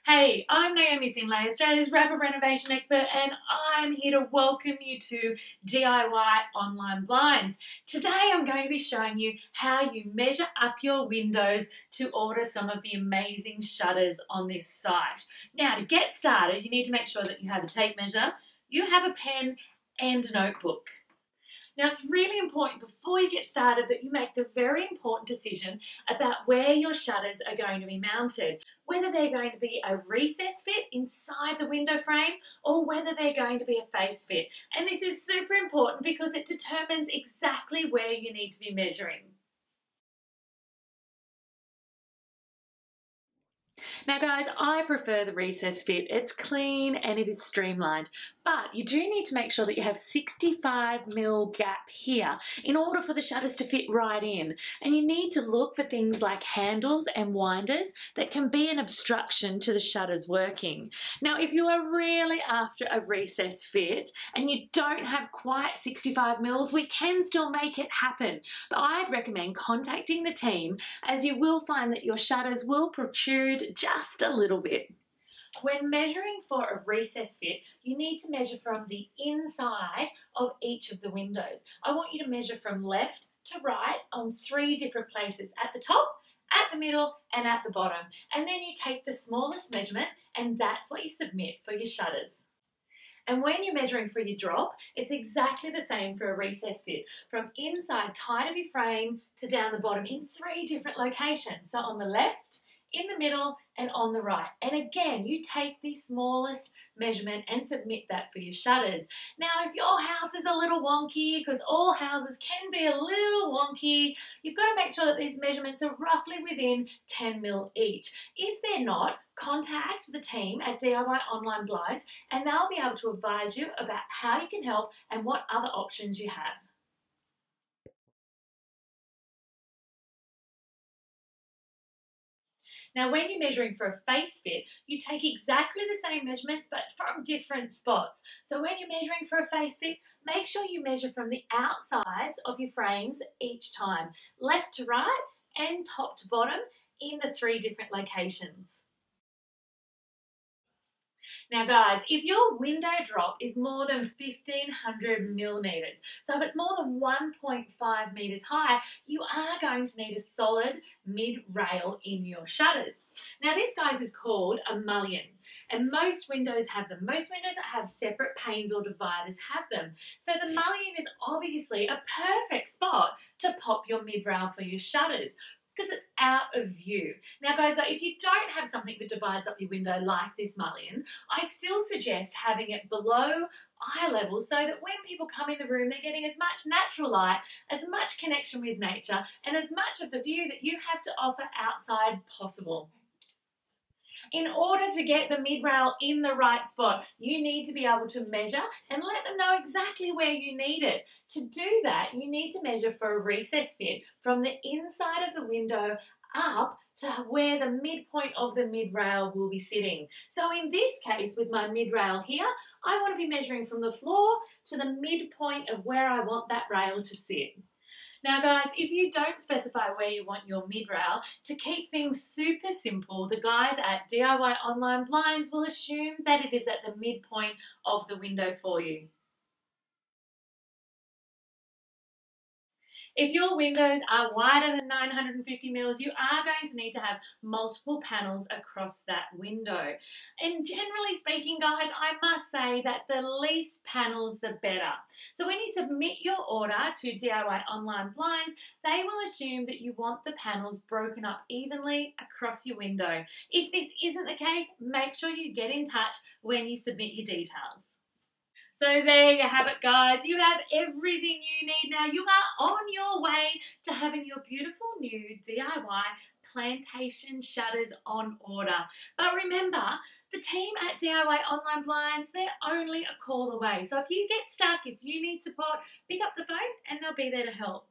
Hey, I'm Naomi Findlay, Australia's rapid renovation expert, and I'm here to welcome you to DIY online blinds. Today I'm going to be showing you how you measure up your windows to order some of the amazing shutters on this site. Now, to get started, you need to make sure that you have a tape measure, you have a pen and a notebook. Now, it's really important before you get started that you make the very important decision about where your shutters are going to be mounted, whether they're going to be a recess fit inside the window frame or whether they're going to be a face fit. And this is super important because it determines exactly where you need to be measuring. Now guys, I prefer the recess fit. It's clean and it is streamlined, but you do need to make sure that you have 65mm gap here in order for the shutters to fit right in. And you need to look for things like handles and winders that can be an obstruction to the shutters working. Now, if you are really after a recess fit and you don't have quite 65mm, we can still make it happen. But I'd recommend contacting the team, as you will find that your shutters will protrude just a little bit. When measuring for a recess fit, you need to measure from the inside of each of the windows. I want you to measure from left to right on 3 different places: at the top, at the middle, and at the bottom. And then you take the smallest measurement, and that's what you submit for your shutters. And when you're measuring for your drop, it's exactly the same for a recess fit, from inside tight of your frame to down the bottom in 3 different locations. So on the left, in the middle, and on the right. And again, you take the smallest measurement and submit that for your shutters. Now, if your house is a little wonky, because all houses can be a little wonky, you've got to make sure that these measurements are roughly within 10mm each. If they're not, contact the team at DIY Online Blinds and they'll be able to advise you about how you can help and what other options you have. Now, when you're measuring for a face fit, you take exactly the same measurements but from different spots. So when you're measuring for a face fit, make sure you measure from the outsides of your frames each time, left to right and top to bottom in the 3 different locations. Now guys, if your window drop is more than 1500mm, so if it's more than 1.5 meters high, you are going to need a solid mid-rail in your shutters. Now this, guys, is called a mullion. And most windows have them. Most windows that have separate panes or dividers have them. So the mullion is obviously a perfect spot to pop your mid-rail for your shutters, because it's out of view. Now guys, if you don't have something that divides up your window like this mullion, I still suggest having it below eye level so that when people come in the room, they're getting as much natural light, as much connection with nature, and as much of the view that you have to offer outside possible. In order to get the mid-rail in the right spot, you need to be able to measure and let them know exactly where you need it. To do that, you need to measure for a recess fit from the inside of the window up to where the midpoint of the mid-rail will be sitting. So in this case, with my mid-rail here, I want to be measuring from the floor to the midpoint of where I want that rail to sit. Now guys, if you don't specify where you want your mid-rail, to keep things super simple, the guys at DIY Online Blinds will assume that it is at the midpoint of the window for you. If your windows are wider than 950mm, you are going to need to have multiple panels across that window. And generally speaking, guys, I must say that the least panels, the better. So when you submit your order to DIY Online Blinds, they will assume that you want the panels broken up evenly across your window. If this isn't the case, make sure you get in touch when you submit your details. So there you have it, guys. You have everything you need now. You are on your way to having your beautiful new DIY plantation shutters on order. But remember, the team at DIY Online Blinds, they're only a call away. So if you get stuck, if you need support, pick up the phone and they'll be there to help.